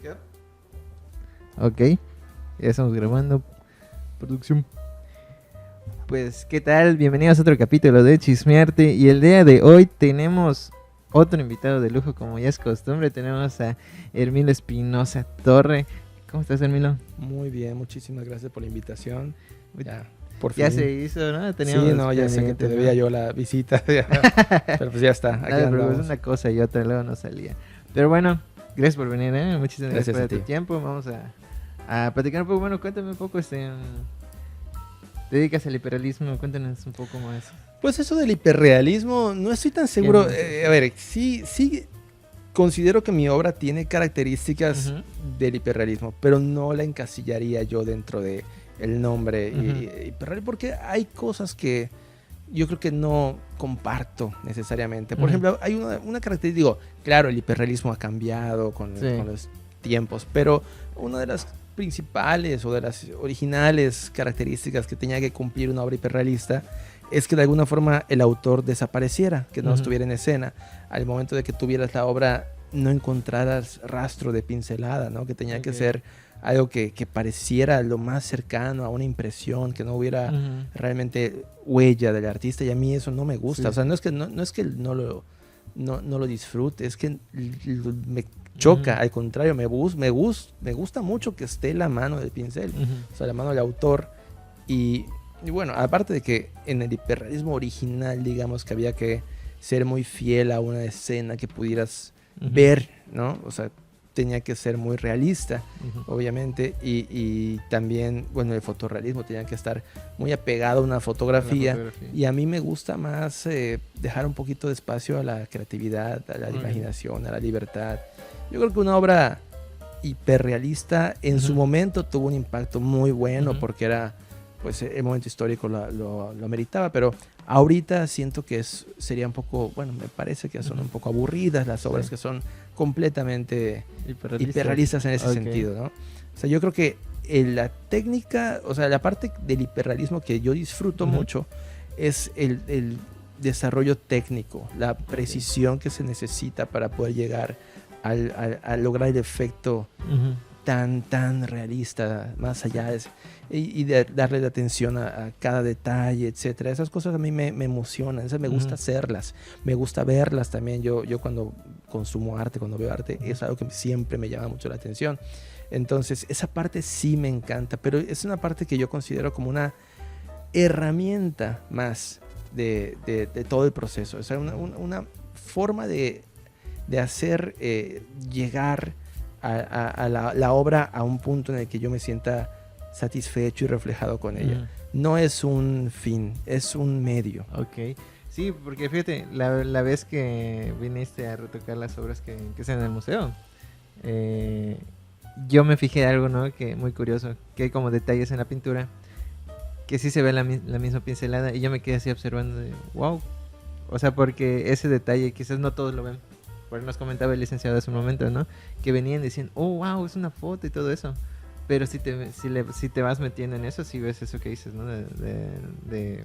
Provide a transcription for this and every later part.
Yep. Ok, ya estamos grabando. Producción. Pues, ¿qué tal? Bienvenidos a otro capítulo de Chismearte. Y el día de hoy tenemos otro invitado de lujo, como ya es costumbre. Tenemos a Hermilo Espinosa Torre. ¿Cómo estás, Hermilo? Muy bien, muchísimas gracias por la invitación. Ya, por ya fin. Se hizo, ¿no? Sí, no, ya sé que te debía yo la visita. Pero pues ya está, aquí andamos. Es una cosa y otra, luego no salía. Pero bueno, gracias por venir, ¿eh? Muchísimas gracias por tu tiempo. Vamos a platicar un poco. Bueno, cuéntame un poco, ¿te dedicas al hiperrealismo? Cuéntanos un poco más. Pues eso del hiperrealismo, no estoy tan seguro. A ver, sí considero que mi obra tiene características del hiperrealismo, pero no la encasillaría yo dentro de el nombre hiperrealismo, porque hay cosas que yo creo que no comparto necesariamente. Por ejemplo, hay una característica, digo, claro, el hiperrealismo ha cambiado con los tiempos, pero una de las principales o de las originales características que tenía que cumplir una obra hiperrealista es que de alguna forma el autor desapareciera, que no estuviera en escena. Al momento de que tuvieras la obra, no encontraras rastro de pincelada, ¿no? Que tenía que ser algo que pareciera lo más cercano a una impresión, que no hubiera realmente huella del artista, y a mí eso no me gusta. O sea, no es que no lo disfrute, es que me choca, al contrario, me gusta mucho que esté la mano del pincel, o sea, la mano del autor. Y bueno, aparte de que en el hiperrealismo original, digamos que había que ser muy fiel a una escena que pudieras ver, ¿no? O sea, tenía que ser muy realista, obviamente, y también, bueno, el fotorrealismo tenía que estar muy apegado a una fotografía, y a mí me gusta más dejar un poquito de espacio a la creatividad, a la imaginación, a la libertad. Yo creo que una obra hiperrealista en su momento tuvo un impacto muy bueno, porque era, pues, el momento histórico lo meritaba, pero ahorita siento que sería un poco, bueno, me parece que son un poco aburridas las obras que son completamente hiperrealistas en ese sentido, ¿no? O sea, yo creo que la técnica, o sea, la parte del hiperrealismo que yo disfruto mucho es el desarrollo técnico, la precisión que se necesita para poder llegar a lograr el efecto tan realista, más allá y de darle la atención a cada detalle, etcétera. Esas cosas a mí me emocionan, me gusta hacerlas, me gusta verlas también. Yo cuando consumo arte, cuando veo arte, es algo que siempre me llama mucho la atención. Entonces, esa parte sí me encanta, pero es una parte que yo considero como una herramienta más de todo el proceso. O sea, una forma de hacer llegar a la obra a un punto en el que yo me sienta satisfecho y reflejado con ella. No es un fin, es un medio. Ok. Sí, porque fíjate, la vez que viniste a retocar las obras que están en el museo, yo me fijé algo, ¿no? Que muy curioso, que hay como detalles en la pintura que sí se ve la misma pincelada, y yo me quedé así observando de, wow. O sea, porque ese detalle quizás no todos lo ven. Porque nos comentaba el licenciado hace un momento, ¿no? Que venían diciendo, oh, wow, es una foto y todo eso. Pero si te vas metiendo en eso, sí ves eso que dices, ¿no? De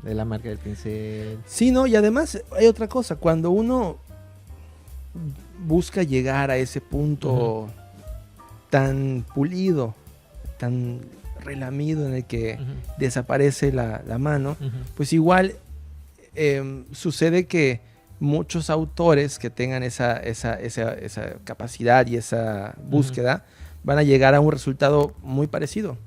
la marca del pincel. Sí, no, y además hay otra cosa. Cuando uno busca llegar a ese punto tan pulido, tan relamido, en el que desaparece la mano, pues igual sucede que muchos autores que tengan esa capacidad y esa búsqueda van a llegar a un resultado muy parecido,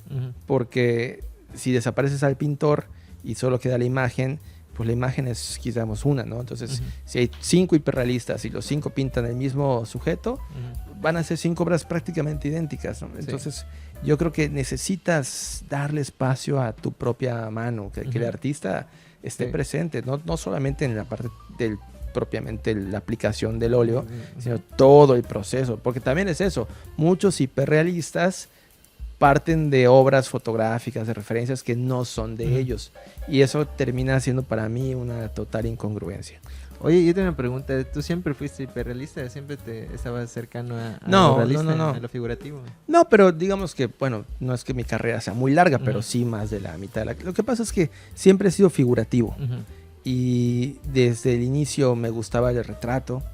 porque si desapareces al pintor y solo queda la imagen, pues la imagen es quizás una, ¿no? Entonces, si hay 5 hiperrealistas y los 5 pintan el mismo sujeto, van a ser 5 obras prácticamente idénticas, ¿no? Entonces, yo creo que necesitas darle espacio a tu propia mano, que el artista esté presente, no solamente en la parte del propiamente la aplicación del óleo, sino todo el proceso, porque también es eso, muchos hiperrealistas parten de obras fotográficas, de referencias que no son de ellos, y eso termina siendo para mí una total incongruencia. Oye, yo tengo una pregunta, ¿tú siempre fuiste hiperrealista? ¿Siempre te estabas cercano a lo realista, a lo figurativo? No, pero digamos que, bueno, no es que mi carrera sea muy larga, pero sí más de la mitad. Lo que pasa es que siempre he sido figurativo. Y desde el inicio me gustaba el retrato,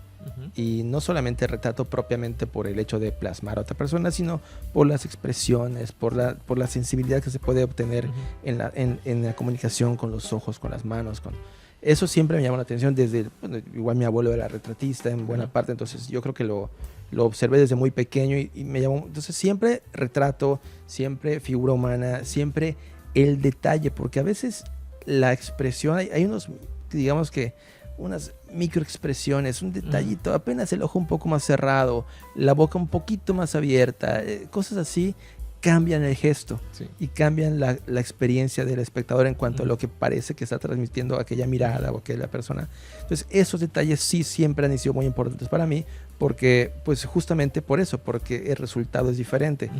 Y no solamente retrato propiamente por el hecho de plasmar a otra persona, sino por las expresiones, por la sensibilidad que se puede obtener en la comunicación con los ojos, con las manos. Eso siempre me llamó la atención bueno, igual mi abuelo era retratista en buena parte, entonces yo creo que lo observé desde muy pequeño y me llamó. Entonces siempre retrato, siempre figura humana, siempre el detalle, porque a veces la expresión, hay unos, digamos que unas microexpresiones, un detallito, apenas el ojo un poco más cerrado, la boca un poquito más abierta, cosas así cambian el gesto y cambian la experiencia del espectador en cuanto a lo que parece que está transmitiendo aquella mirada o aquella persona. Entonces esos detalles sí siempre han sido muy importantes para mí, porque pues justamente por eso, porque el resultado es diferente.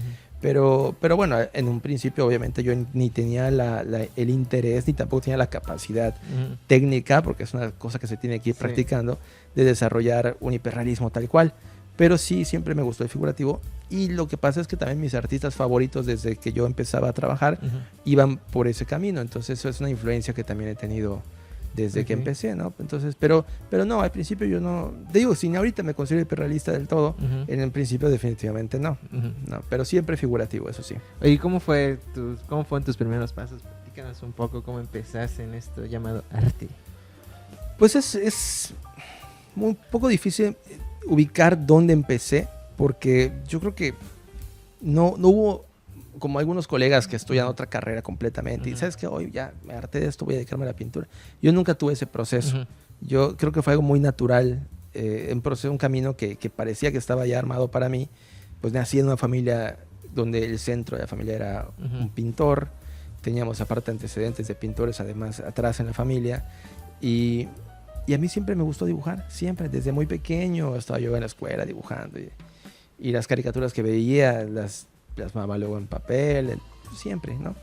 Pero bueno, en un principio obviamente yo ni tenía el interés ni tampoco tenía la capacidad técnica, porque es una cosa que se tiene que ir practicando, de desarrollar un hiperrealismo tal cual. Pero sí, siempre me gustó el figurativo. Y lo que pasa es que también mis artistas favoritos desde que yo empezaba a trabajar iban por ese camino. Entonces eso es una influencia que también he tenido desde que empecé, ¿no? Entonces, pero no, al principio yo no... Te digo, si ahorita me considero hiperrealista del todo, en el principio definitivamente no. No, pero siempre figurativo, eso sí. Oye, ¿cómo fueron tus primeros pasos? Platícanos un poco cómo empezaste en esto llamado arte. Pues es un poco difícil ubicar dónde empecé, porque yo creo que no hubo como algunos colegas que estudian otra carrera completamente y sabes que hoy ya me harté de esto, voy a dedicarme a la pintura. Yo nunca tuve ese proceso. Yo creo que fue algo muy natural, un camino que parecía que estaba ya armado para mí. Pues nací en una familia donde el centro de la familia era un pintor, teníamos aparte antecedentes de pintores además atrás en la familia, y a mí siempre me gustó dibujar, siempre, desde muy pequeño estaba yo en la escuela dibujando y las caricaturas que veía las plasmaba luego en papel, siempre, ¿no?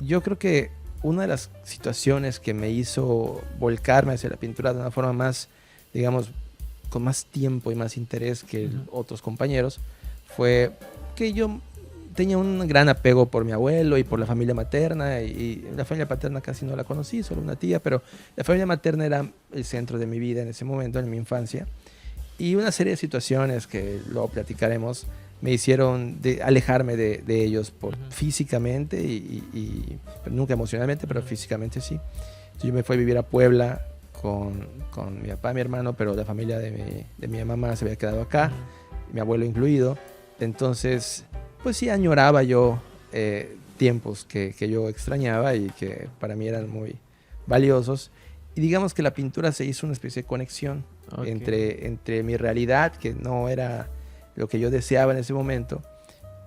Yo creo que una de las situaciones que me hizo volcarme hacia la pintura de una forma más, digamos, con más tiempo y más interés que otros compañeros, fue que yo tenía un gran apego por mi abuelo y por la familia materna, y la familia paterna casi no la conocí, solo una tía, pero la familia materna era el centro de mi vida en ese momento, en mi infancia, y una serie de situaciones que luego platicaremos me hicieron alejarme de ellos físicamente y nunca emocionalmente, pero físicamente sí. Entonces yo me fui a vivir a Puebla con mi papá y mi hermano, pero la familia de mi mamá se había quedado acá, mi abuelo incluido. Entonces, pues sí, añoraba yo tiempos que yo extrañaba y que para mí eran muy valiosos. Y digamos que la pintura se hizo una especie de conexión entre mi realidad, que no era lo que yo deseaba en ese momento,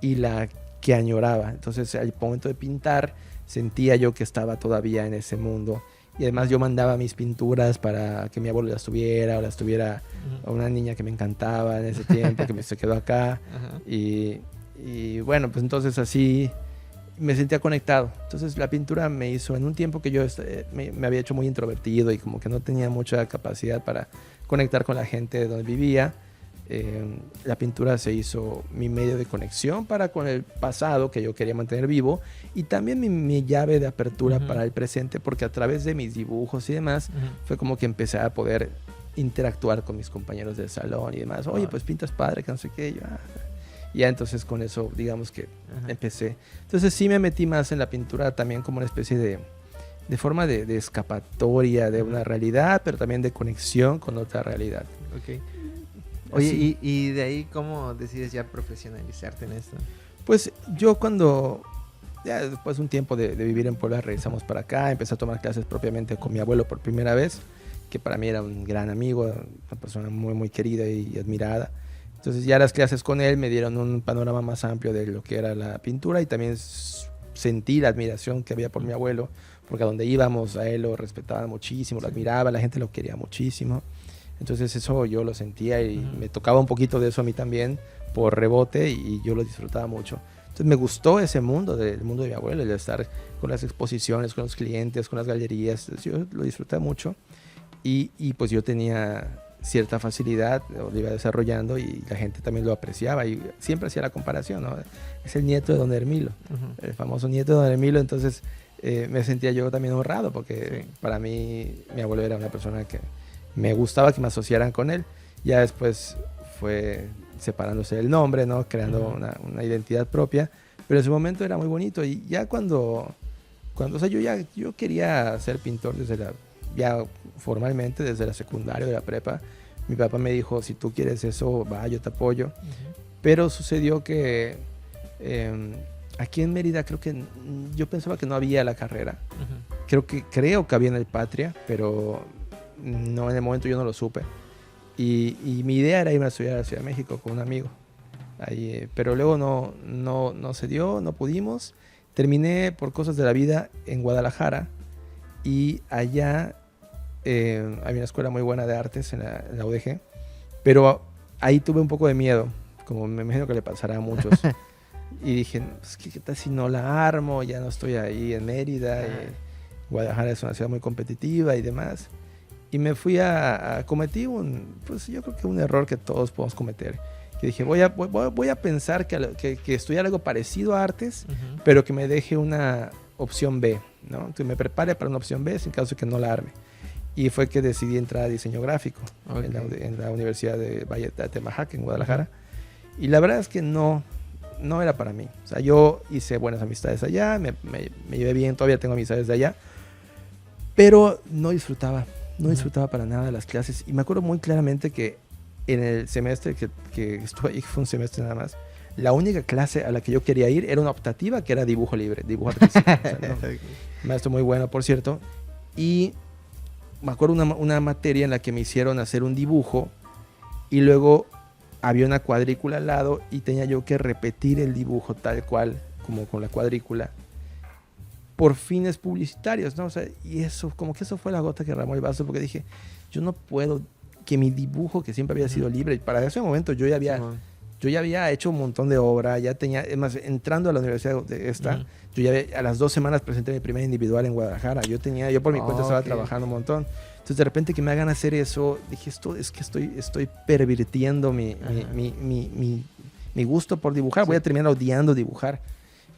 y la que añoraba. Entonces, al momento de pintar, sentía yo que estaba todavía en ese mundo. Y además yo mandaba mis pinturas para que mi abuelo las tuviera, o las tuviera a una niña que me encantaba en ese tiempo, que se quedó acá. Y bueno, pues entonces así me sentía conectado. Entonces la pintura me hizo, en un tiempo que yo me había hecho muy introvertido y como que no tenía mucha capacidad para conectar con la gente de donde vivía, la pintura se hizo mi medio de conexión con el pasado que yo quería mantener vivo, y también mi llave de apertura para el presente, porque a través de mis dibujos y demás fue como que empecé a poder interactuar con mis compañeros del salón y demás. Oye, pues pintas padre, que no sé qué. Ya entonces con eso digamos que empecé. Entonces sí me metí más en la pintura también como una especie de forma de escapatoria de una realidad, pero también de conexión con otra realidad. Oye, ¿y de ahí cómo decides ya profesionalizarte en esto? Pues yo cuando, ya después de un tiempo de vivir en Puebla, regresamos para acá, empecé a tomar clases propiamente con mi abuelo por primera vez, que para mí era un gran amigo, una persona muy, muy querida y admirada. Entonces ya las clases con él me dieron un panorama más amplio de lo que era la pintura, y también sentí la admiración que había por mi abuelo, porque a donde íbamos a él lo respetaban muchísimo, lo admiraba, la gente lo quería muchísimo. Entonces eso yo lo sentía y me tocaba un poquito de eso a mí también por rebote, y yo lo disfrutaba mucho. Entonces me gustó ese mundo, del mundo de mi abuelo, el de estar con las exposiciones, con los clientes, con las galerías. Yo lo disfrutaba mucho, y pues yo tenía cierta facilidad, lo iba desarrollando, y la gente también lo apreciaba, y siempre hacía la comparación, ¿no? Es el nieto de don Hermilo, el famoso nieto de don Hermilo. Entonces me sentía yo también honrado, porque para mí mi abuelo era una persona que me gustaba que me asociaran con él, Ya después fue separándose del nombre, ¿no? Creando una identidad propia. Pero en ese momento era muy bonito. Y ya o sea, yo quería ser pintor ya formalmente desde la secundaria, de la prepa. Mi papá me dijo, si tú quieres eso, va, yo te apoyo. Pero sucedió que aquí en Mérida yo pensaba que no había la carrera. Creo que había en el Patria, pero no, en el momento yo no lo supe. Y mi idea era irme a estudiar a la Ciudad de México con un amigo. Ahí, pero luego no se dio, no pudimos. Terminé por cosas de la vida en Guadalajara y allá había una escuela muy buena de artes en la UDG, pero ahí tuve un poco de miedo, como me imagino que le pasará a muchos. Y dije, pues, ¿qué tal si no la armo? Ya no estoy ahí en Mérida. Guadalajara es una ciudad muy competitiva y demás. Y me fui cometí pues yo creo que un error que todos podemos cometer. Que dije, voy a pensar que estudiar algo parecido a artes, pero que me deje una opción B, ¿no? Que me prepare para una opción B sin caso de que no la arme. Y fue que decidí entrar a diseño gráfico en la Universidad de Valle de Atemajac, en Guadalajara. Y la verdad es que no era para mí. O sea, yo hice buenas amistades allá, me llevé bien, todavía tengo amistades de allá, pero no disfrutaba para nada las clases. Y me acuerdo muy claramente que en el semestre que estuve ahí, que fue un semestre nada más, la única clase a la que yo quería ir era una optativa, que era dibujo libre, dibujo artístico. O sea, ¿no? Maestro muy bueno, por cierto. Y me acuerdo una materia en la que me hicieron hacer un dibujo y luego había una cuadrícula al lado y tenía yo que repetir el dibujo tal cual, como con la cuadrícula, por fines publicitarios, ¿no? O sea, y eso, como que eso fue la gota que derramó el vaso, porque dije, yo no puedo que mi dibujo, que siempre había sido libre, y para ese momento yo ya había hecho un montón de obra, ya tenía, es más, entrando a la universidad de yo ya a las 2 semanas presenté mi primer individual en Guadalajara, yo por mi cuenta estaba trabajando un montón. Entonces de repente que me hagan hacer eso, dije, esto es que estoy pervirtiendo mi gusto por dibujar, voy a terminar odiando dibujar.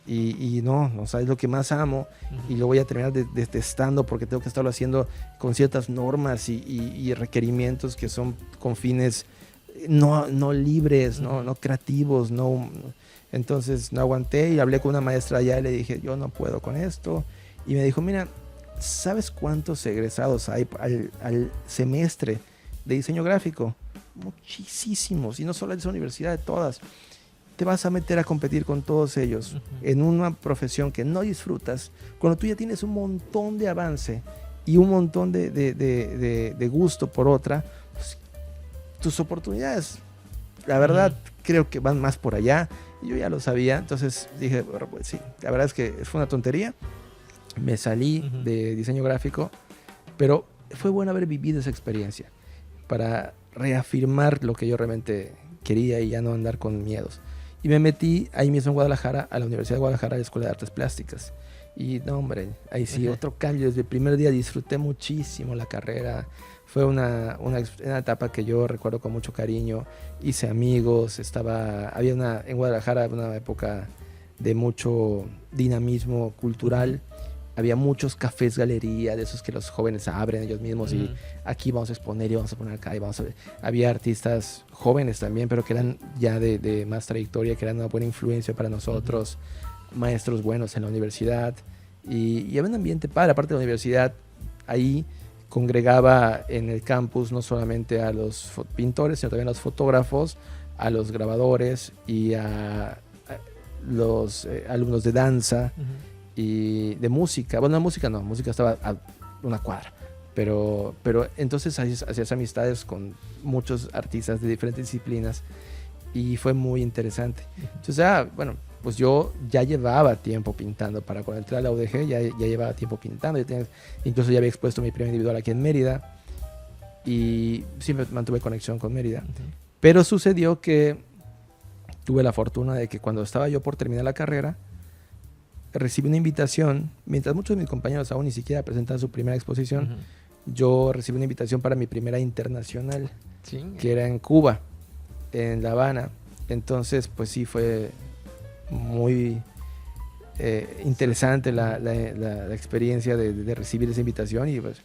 Y no sabes lo que más amo, y lo voy a terminar detestando porque tengo que estarlo haciendo con ciertas normas y requerimientos que son con fines no libres, no creativos, entonces no aguanté y hablé con una maestra allá y le dije, yo no puedo con esto, y me dijo, mira, ¿sabes cuántos egresados hay al semestre de diseño gráfico? Muchísimos, y no solo de esa universidad, de todas. Te vas a meter a competir con todos ellos en una profesión que no disfrutas, cuando tú ya tienes un montón de avance y un montón de gusto por otra, pues, tus oportunidades, la verdad, creo que van más por allá. Y yo ya lo sabía, entonces dije, bueno, pues sí, la verdad es que fue una tontería. Me salí de diseño gráfico, pero fue bueno haber vivido esa experiencia para reafirmar lo que yo realmente quería y ya no andar con miedos. Y me metí ahí mismo en Guadalajara, a la Universidad de Guadalajara, a la Escuela de Artes Plásticas. Y no, hombre, ahí sí, otro cambio. Desde el primer día disfruté muchísimo la carrera. Fue una etapa que yo recuerdo con mucho cariño. Hice amigos, en Guadalajara una época de mucho dinamismo cultural. Había muchos cafés galería, de esos que los jóvenes abren ellos mismos y aquí vamos a exponer y vamos a poner acá y vamos a ver. Había artistas jóvenes también, pero que eran ya de más trayectoria, que eran una buena influencia para nosotros, maestros buenos en la universidad y había un ambiente padre. Aparte de la universidad, ahí congregaba en el campus no solamente a los pintores, sino también a los fotógrafos, a los grabadores y a los alumnos de danza. Y de música, bueno, de música no, música estaba a una cuadra, pero entonces hacías amistades con muchos artistas de diferentes disciplinas y fue muy interesante. Entonces, bueno, pues yo ya llevaba tiempo pintando, para cuando entré a la UDG ya llevaba tiempo pintando, incluso ya había expuesto mi primer individual aquí en Mérida y siempre mantuve conexión con Mérida. Pero sucedió que tuve la fortuna de que cuando estaba yo por terminar la carrera, recibí una invitación, mientras muchos de mis compañeros aún ni siquiera presentaban su primera exposición, yo recibí una invitación para mi primera internacional, que era en Cuba, en La Habana. Entonces, pues sí, fue muy interesante la experiencia de recibir esa invitación y pues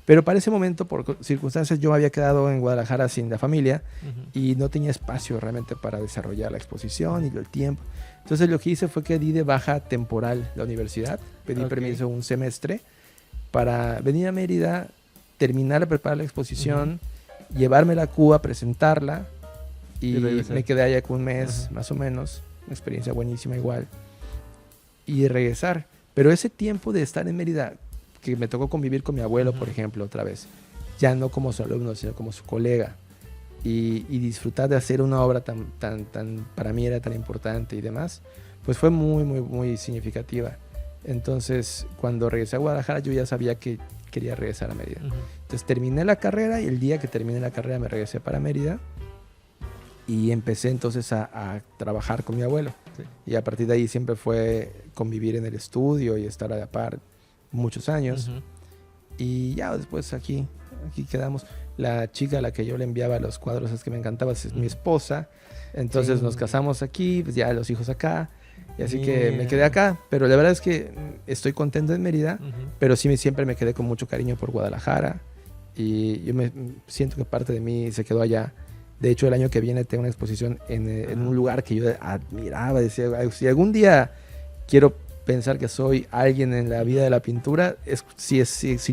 Pero para ese momento, por circunstancias, yo había quedado en Guadalajara sin la familia y no tenía espacio realmente para desarrollar la exposición y el tiempo. Entonces lo que hice fue que di de baja temporal la universidad, pedí permiso un semestre para venir a Mérida, terminar de preparar la exposición, llevármela a Cuba, presentarla y me quedé allá con un mes más o menos, una experiencia buenísima igual, y regresar. Pero ese tiempo de estar en Mérida, que me tocó convivir con mi abuelo, por ejemplo, otra vez, ya no como su alumno, sino como su colega, y disfrutar de hacer una obra tan, para mí era tan importante y demás, pues fue muy, muy, muy significativa. Entonces, cuando regresé a Guadalajara, yo ya sabía que quería regresar a Mérida. Entonces, terminé la carrera y el día que terminé la carrera me regresé para Mérida y empecé entonces a trabajar con mi abuelo. Sí. Y a partir de ahí siempre fue convivir en el estudio y estar a la par muchos años. Y ya después aquí quedamos. La chica a la que yo le enviaba los cuadros es que me encantaba, es mi esposa. Entonces nos casamos aquí, pues ya los hijos acá. Y así que me quedé acá. Pero la verdad es que estoy contento en Mérida, pero sí siempre me quedé con mucho cariño por Guadalajara. Y yo me siento que parte de mí se quedó allá. De hecho, el año que viene tengo una exposición en un lugar que yo admiraba. Decía, si algún día quiero pensar que soy alguien en la vida de la pintura, si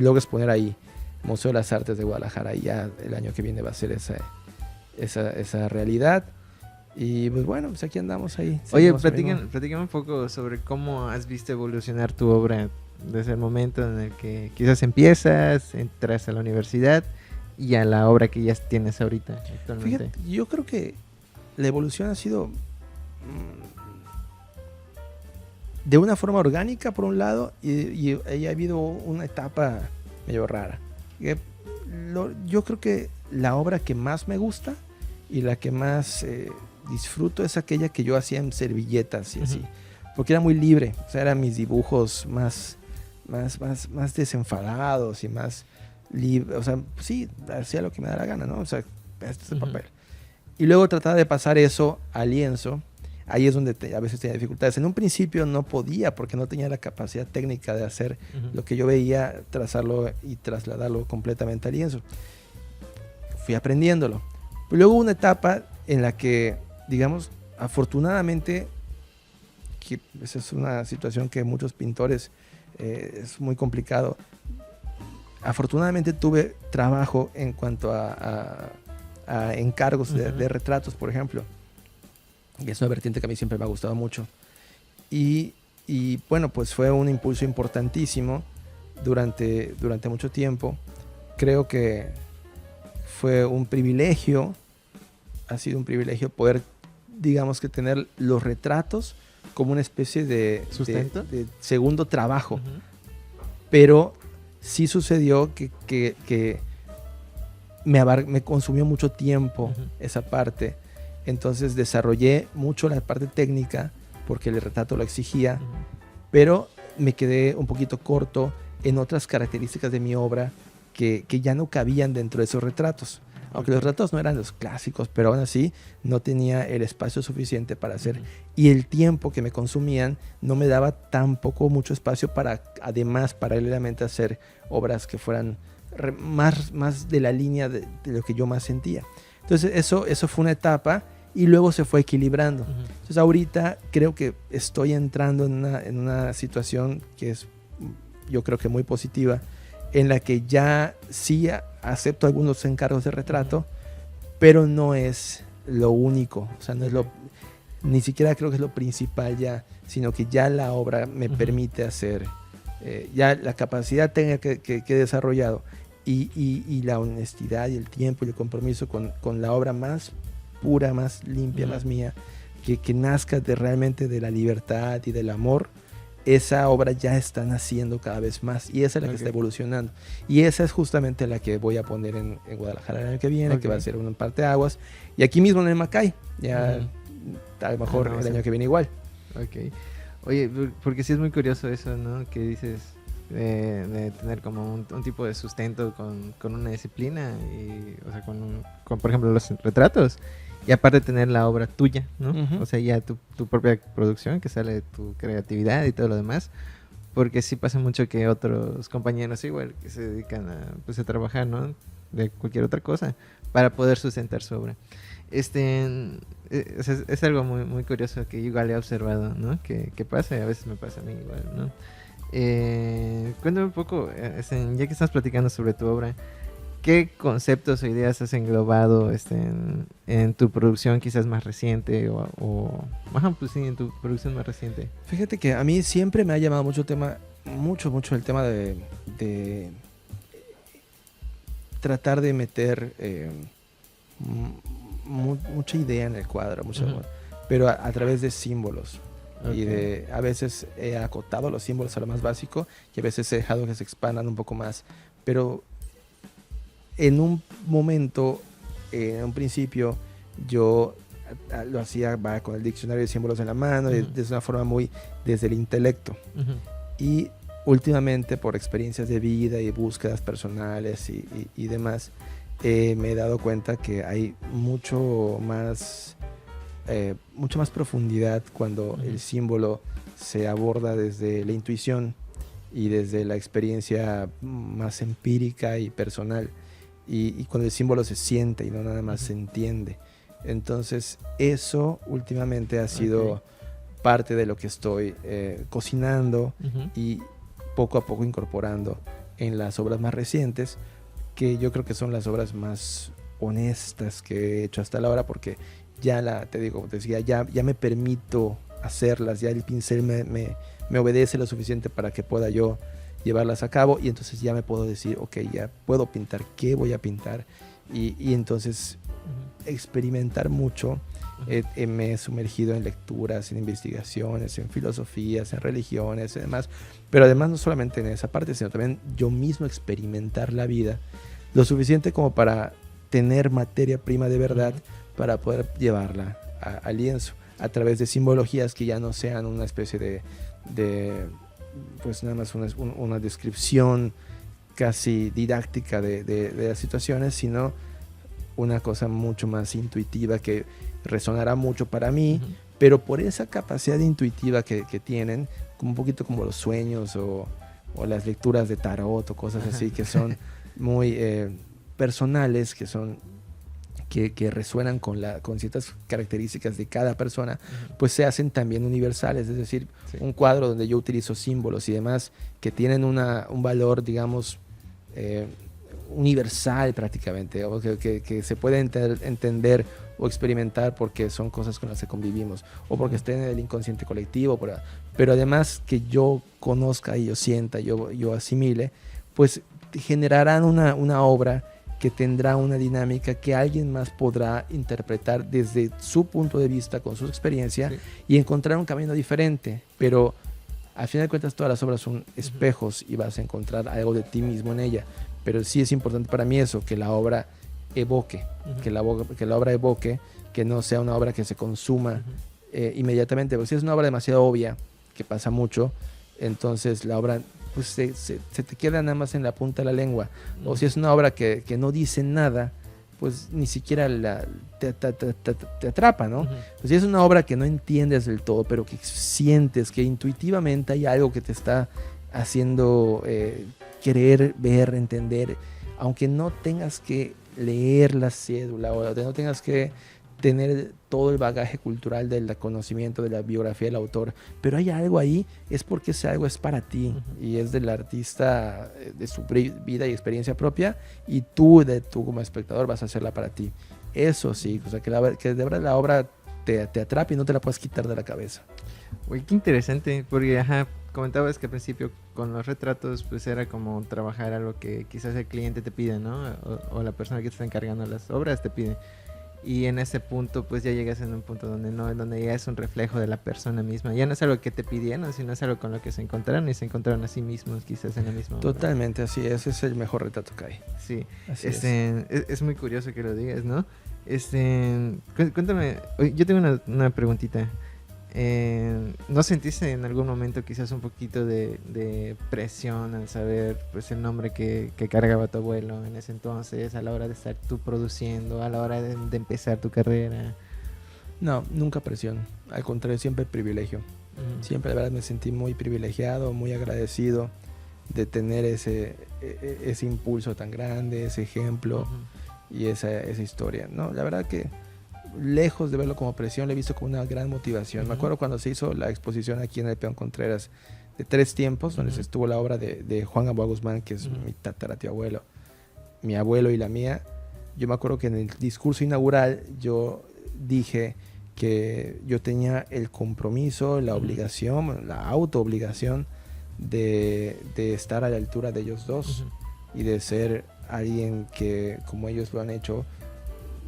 logro exponer ahí, Museo de las Artes de Guadalajara, y ya el año que viene va a ser esa realidad. Y pues bueno, pues aquí andamos ahí. Oye, platícame un poco sobre cómo has visto evolucionar tu obra desde el momento en el que quizás empiezas, entras a la universidad y a la obra que ya tienes ahorita actualmente. Fíjate, yo creo que la evolución ha sido de una forma orgánica por un lado y ha habido una etapa medio rara. Yo creo que la obra que más me gusta y la que más disfruto es aquella que yo hacía en servilletas y así, porque era muy libre, o sea, eran mis dibujos más desenfadados y más libre, o sea, sí, hacía lo que me da la gana, ¿no? O sea, este es el papel. Y luego trataba de pasar eso al lienzo. Ahí es donde a veces tenía dificultades. En un principio no podía porque no tenía la capacidad técnica de hacer lo que yo veía, trazarlo y trasladarlo completamente al lienzo. Fui aprendiéndolo. Luego hubo una etapa en la que, digamos, afortunadamente, que esa es una situación que muchos pintores es muy complicado. Afortunadamente tuve trabajo en cuanto a encargos de retratos, por ejemplo. Y es una vertiente que a mí siempre me ha gustado mucho. Y bueno, pues fue un impulso importantísimo durante mucho tiempo. Creo que fue un privilegio, ha sido un privilegio poder, digamos que tener los retratos como una especie de ¿sustento? De segundo trabajo. Pero sí sucedió que me consumió mucho tiempo esa parte. Entonces desarrollé mucho la parte técnica porque el retrato lo exigía, pero me quedé un poquito corto en otras características de mi obra que ya no cabían dentro de esos retratos. Aunque los retratos no eran los clásicos, pero aún así no tenía el espacio suficiente para hacer. Y el tiempo que me consumían no me daba tampoco mucho espacio para, además, paralelamente hacer obras que fueran más de la línea de lo que yo más sentía. Entonces eso fue una etapa y luego se fue equilibrando. Entonces ahorita creo que estoy entrando en una situación que es, yo creo que muy positiva, en la que ya sí acepto algunos encargos de retrato, pero no es lo único, o sea, no es ni siquiera creo que es lo principal ya, sino que ya la obra me permite hacer, ya la capacidad técnica que he desarrollado y la honestidad y el tiempo y el compromiso con la obra más pura, más limpia, más mía, que nazca realmente de la libertad y del amor. Esa obra ya está naciendo cada vez más y esa es la que está evolucionando. Y esa es justamente la que voy a poner en Guadalajara el año que viene, que va a ser un parteaguas. Y aquí mismo en el Macay, ya a lo mejor el año que viene igual. Oye, porque sí es muy curioso eso, ¿no? Que dices de tener como un tipo de sustento con una disciplina, y, o sea, con por ejemplo los retratos. Y aparte tener la obra tuya, ¿no? O sea, ya tu propia producción que sale de tu creatividad y todo lo demás. porque sí pasa mucho que otros compañeros igual que se dedican a, pues, a trabajar, ¿no? De cualquier otra cosa para poder sustentar su obra. O sea, es algo muy, muy curioso que igual he observado, ¿no? Que pasa y a veces me pasa a mí igual, ¿no? Cuéntame un poco, ya que estás platicando sobre tu obra, ¿qué conceptos o ideas has englobado en tu producción quizás más reciente ajá, pues sí, en tu producción más reciente? Fíjate que a mí siempre me ha llamado mucho el tema de tratar de meter mucha idea en el cuadro, pero a través de símbolos. Okay. Y a veces he acotado los símbolos a lo más básico y a veces he dejado que se expandan un poco más. Pero en un momento, en un principio, yo lo hacía con el diccionario de símbolos en la mano, desde una forma muy desde el intelecto. Y últimamente, por experiencias de vida y búsquedas personales y demás, me he dado cuenta que hay mucha más profundidad cuando el símbolo se aborda desde la intuición y desde la experiencia más empírica y personal, y cuando el símbolo se siente y no nada más se entiende. Entonces eso últimamente ha sido parte de lo que estoy cocinando y poco a poco incorporando en las obras más recientes, que yo creo que son las obras más honestas que he hecho hasta ahora, porque ya ya me permito hacerlas, ya el pincel me obedece lo suficiente para que pueda yo llevarlas a cabo, y entonces ya me puedo decir, ok, ya puedo pintar, ¿qué voy a pintar? Y entonces experimentar mucho. Me he sumergido en lecturas, en investigaciones, en filosofías, en religiones y demás, pero además no solamente en esa parte, sino también yo mismo experimentar la vida lo suficiente como para tener materia prima de verdad para poder llevarla al lienzo a través de simbologías que ya no sean una especie de pues nada más una descripción casi didáctica de las situaciones, sino una cosa mucho más intuitiva que resonará mucho para mí, pero por esa capacidad intuitiva que tienen, como un poquito como los sueños o las lecturas de tarot o cosas así que son muy personales, que resuenan con ciertas características de cada persona, pues se hacen también universales. Es decir, un cuadro donde yo utilizo símbolos y demás que tienen un valor, digamos, universal prácticamente, o que se puede entender o experimentar porque son cosas con las que convivimos o porque estén en el inconsciente colectivo, pero además que yo conozca y yo sienta, yo asimile, pues generarán una obra que tendrá una dinámica que alguien más podrá interpretar desde su punto de vista, con su experiencia, y encontrar un camino diferente. Pero al final de cuentas todas las obras son espejos y vas a encontrar algo de ti mismo en ella. Pero sí es importante para mí eso, que la obra evoque, que la obra evoque, que no sea una obra que se consuma inmediatamente. Porque si es una obra demasiado obvia, que pasa mucho, entonces la obra pues se te queda nada más en la punta de la lengua. O si es una obra que no dice nada, pues ni siquiera te atrapa, ¿no? Pues si es una obra que no entiendes del todo, pero que sientes que intuitivamente hay algo que te está haciendo querer ver, entender, aunque no tengas que leer la cédula o no tengas que tener todo el bagaje cultural del conocimiento de la biografía del autor, pero hay algo ahí, es porque ese algo es para ti y es del artista, de su vida y experiencia propia, y tú como espectador vas a hacerla para ti. Eso sí, o sea, que de verdad la obra te atrape y no te la puedes quitar de la cabeza. Uy, qué interesante, porque comentabas que al principio con los retratos pues era como trabajar algo que quizás el cliente te pide, ¿no? O la persona que te está encargando las obras te pide. Y en ese punto pues ya llegas en un punto donde ya es un reflejo de la persona misma. Ya no es algo que te pidieron, sino es algo con lo que se encontraron y se encontraron a sí mismos quizás en la misma obra. Totalmente, así es, ese es el mejor retrato que hay. Sí, es muy curioso que lo digas, ¿no? Cuéntame, yo tengo una preguntita. ¿No sentiste en algún momento quizás un poquito de presión al saber pues el nombre que cargaba tu abuelo en ese entonces, a la hora de estar tú produciendo, a la hora de empezar tu carrera? No, nunca presión, al contrario, siempre privilegio. Siempre, la verdad, me sentí muy privilegiado, muy agradecido de tener ese impulso tan grande, ese ejemplo y esa historia. No, la verdad que lejos de verlo como presión, lo he visto como una gran motivación. Me acuerdo cuando se hizo la exposición aquí en el Peón Contreras de 3 tiempos, donde se estuvo la obra de Juan Gamboa Guzmán, que es mi tataratío abuelo, mi abuelo y la mía. Yo me acuerdo que en el discurso inaugural yo dije que yo tenía el compromiso, la obligación, la autoobligación de estar a la altura de ellos dos y de ser alguien que, como ellos lo han hecho,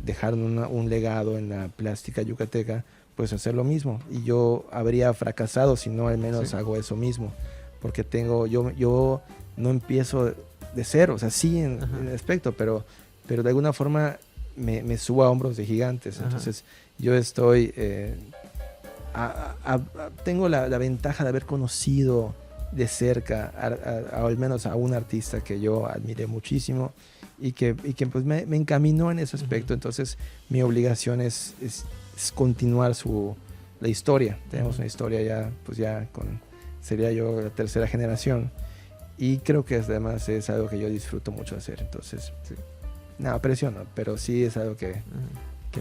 dejaron un legado en la plástica yucateca, pues hacer lo mismo. Y yo habría fracasado si no al menos hago eso mismo, porque yo no empiezo de cero, o sea, sí en el aspecto, pero de alguna forma me subo a hombros de gigantes. Entonces yo estoy tengo la ventaja de haber conocido de cerca al menos a un artista que yo admiré muchísimo y que pues me encaminó en ese aspecto. Entonces mi obligación es continuar la historia. Tenemos una historia ya sería yo la 3ª generación, y creo que además es algo que yo disfruto mucho hacer. Entonces no, presión no, pero sí es algo que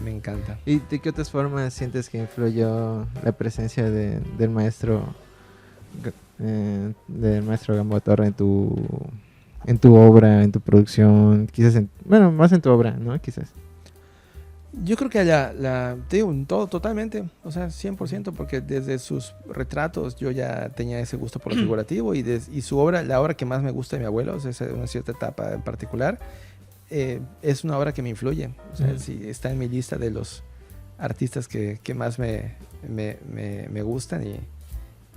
me encanta. ¿Y de qué otras formas sientes que influyó la presencia del maestro Gamboa Torre en tu obra, en tu producción? Quizás más en tu obra, ¿no? Quizás. Yo creo que te digo, todo totalmente, o sea, 100%, porque desde sus retratos yo ya tenía ese gusto por lo figurativo, y su obra, la obra que más me gusta de mi abuelo, es una cierta etapa en particular, es una obra que me influye. O sea, sí, está en mi lista de los artistas que más me gustan,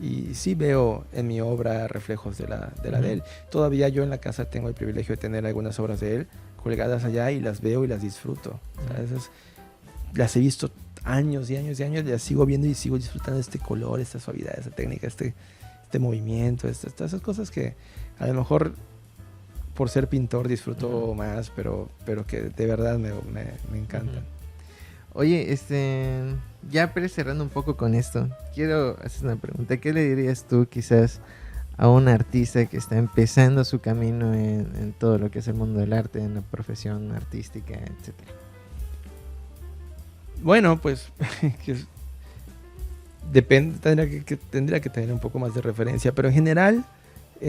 y sí veo en mi obra reflejos de la de él. Todavía yo en la casa tengo el privilegio de tener algunas obras de él colgadas allá, y las veo y las disfruto. O sea, las he visto años y años y años, las sigo viendo y sigo disfrutando de este color, esta suavidad, esta técnica, este movimiento, todas esas cosas que a lo mejor por ser pintor disfruto más, pero que de verdad me encantan. Oye, ya cerrando un poco con esto, quiero hacer una pregunta. ¿Qué le dirías tú quizás a un artista que está empezando su camino en todo lo que es el mundo del arte, en la profesión artística, etcétera? Bueno, pues depende, tendría que tener un poco más de referencia, pero en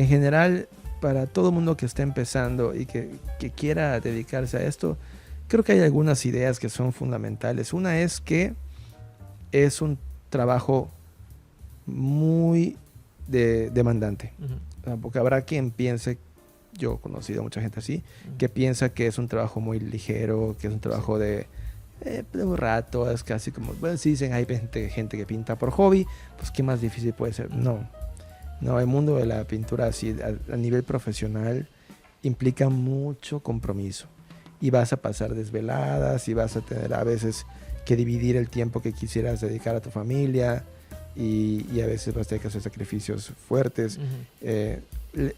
general, para todo mundo que esté empezando y que quiera dedicarse a esto, creo que hay algunas ideas que son fundamentales. Una es que es un trabajo muy demandante. O sea, porque habrá quien piense, yo he conocido a mucha gente así, que piensa que es un trabajo muy ligero, que es un trabajo de un rato, es casi como, bueno, si dicen hay gente que pinta por hobby, pues qué más difícil puede ser. No, el mundo de la pintura así a nivel profesional implica mucho compromiso, y vas a pasar desveladas, y vas a tener a veces que dividir el tiempo que quisieras dedicar a tu familia, y a veces vas a tener que hacer sacrificios fuertes.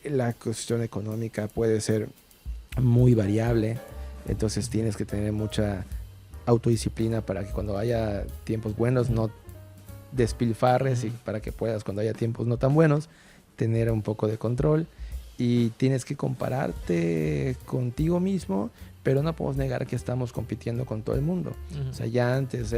La cuestión económica puede ser muy variable, entonces tienes que tener mucha autodisciplina para que cuando haya tiempos buenos no despilfarres, y para que puedas, cuando haya tiempos no tan buenos, tener un poco de control. Y tienes que compararte contigo mismo, pero no podemos negar que estamos compitiendo con todo el mundo. O sea, ya antes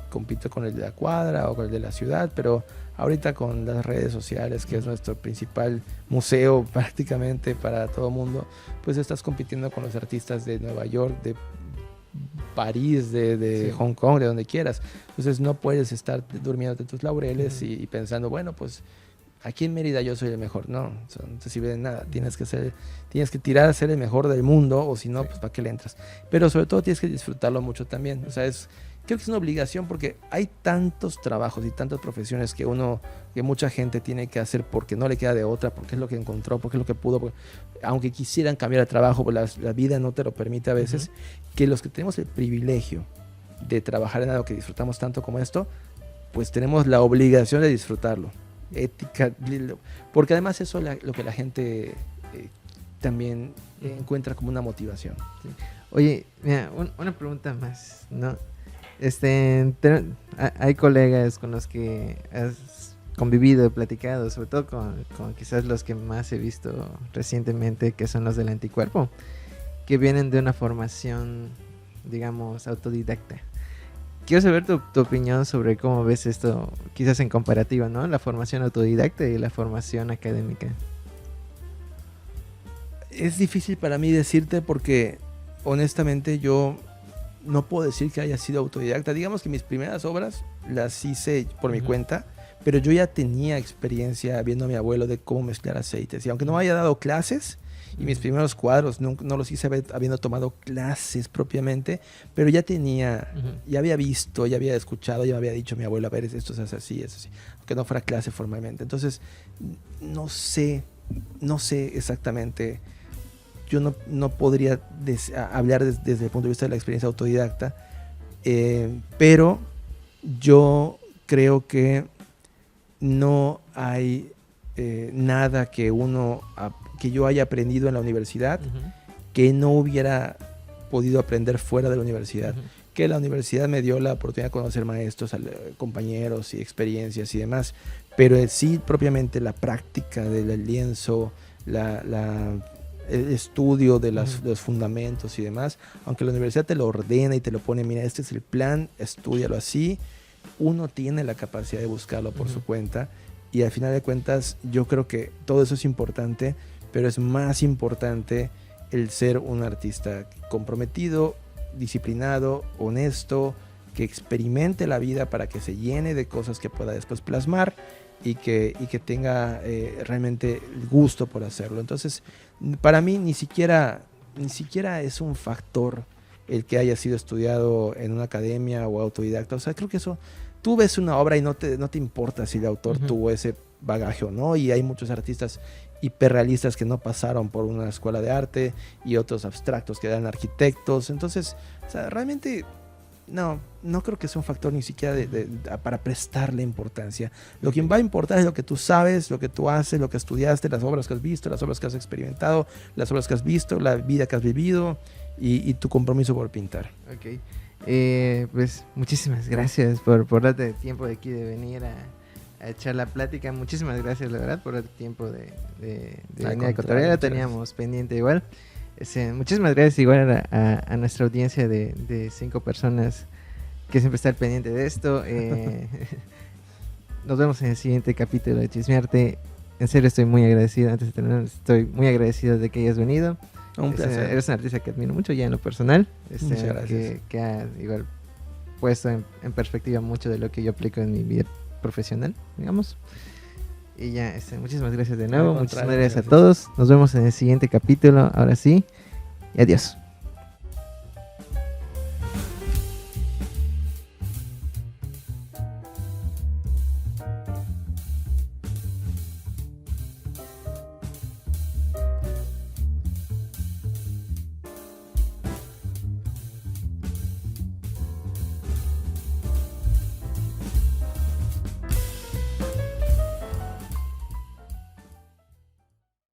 compito con el de la cuadra o con el de la ciudad, pero ahorita con las redes sociales, que es nuestro principal museo prácticamente para todo el mundo, pues estás compitiendo con los artistas de Nueva York, de París, de Hong Kong, de donde quieras. Entonces no puedes estar durmiendo de tus laureles y pensando, bueno, pues aquí en Mérida yo soy el mejor. No te sirve de nada. Tienes que tirar a ser el mejor del mundo, o si no, pues ¿para qué le entras? Pero sobre todo tienes que disfrutarlo mucho también. O sea, creo que es una obligación, porque hay tantos trabajos y tantas profesiones que mucha gente tiene que hacer porque no le queda de otra, porque es lo que encontró, porque es lo que pudo, aunque quisieran cambiar de trabajo, pues la vida no te lo permite a veces, que los que tenemos el privilegio de trabajar en algo que disfrutamos tanto como esto, pues tenemos la obligación de disfrutarlo. Ética, porque además eso es lo que la gente también encuentra como una motivación. Sí. Oye, mira, una pregunta más, ¿no? Hay colegas con los que has convivido, platicado, sobre todo con quizás los que más he visto recientemente, que son los del anticuerpo, que vienen de una formación, digamos, autodidacta. Quiero saber tu opinión sobre cómo ves esto, quizás en comparativa, ¿no? La formación autodidacta y la formación académica. Es difícil para mí decirte porque honestamente yo no puedo decir que haya sido autodidacta. Digamos que mis primeras obras las hice por mi cuenta, pero yo ya tenía experiencia viendo a mi abuelo de cómo mezclar aceites. Y aunque no me haya dado clases, y mis primeros cuadros no los hice habiendo tomado clases propiamente, pero ya tenía, ya había visto, ya había escuchado, ya me había dicho mi abuelo, a ver, esto se hace así, eso así, aunque no fuera clase formalmente. Entonces, no sé exactamente. Yo no podría hablar desde el punto de vista de la experiencia autodidacta, pero yo creo que no hay nada que yo haya aprendido en la universidad que no hubiera podido aprender fuera de la universidad. Que la universidad me dio la oportunidad de conocer maestros, compañeros y experiencias y demás, pero sí propiamente la práctica del lienzo, el estudio de los fundamentos y demás, aunque la universidad te lo ordena y te lo pone, mira, este es el plan, estúdialo así, uno tiene la capacidad de buscarlo por su cuenta, y al final de cuentas yo creo que todo eso es importante, pero es más importante el ser un artista comprometido, disciplinado, honesto, que experimente la vida para que se llene de cosas que pueda después plasmar y que tenga realmente el gusto por hacerlo. Entonces, para mí ni siquiera es un factor el que haya sido estudiado en una academia o autodidacta. O sea, creo que eso, tú ves una obra y no te importa si el autor tuvo ese bagaje o no, y hay muchos artistas hiperrealistas que no pasaron por una escuela de arte y otros abstractos que eran arquitectos. Entonces, o sea, realmente no creo que sea un factor ni siquiera para prestarle importancia. Lo que va a importar es lo que tú sabes, lo que tú haces, lo que estudiaste, las obras que has visto, las obras que has experimentado, las obras que has visto, la vida que has vivido y tu compromiso por pintar. Ok. Pues muchísimas gracias por darte tiempo de aquí de venir a echar la plática. Muchísimas gracias, la verdad, por el tiempo de venir a Cotorrear. La teníamos pendiente igual. Muchísimas gracias igual a nuestra audiencia de 5 personas que siempre está al pendiente de esto. Nos vemos en el siguiente capítulo de Chismearte. En serio estoy muy agradecido, antes de terminar, estoy muy agradecido de que hayas venido. Un placer. Eres un artista que admiro mucho ya en lo personal. Muchas gracias. Que ha igual puesto en perspectiva mucho de lo que yo aplico en mi vida profesional, digamos. Y ya, muchísimas gracias de nuevo. Muchísimas gracias a todos. Nos vemos en el siguiente capítulo. Ahora sí. Y adiós.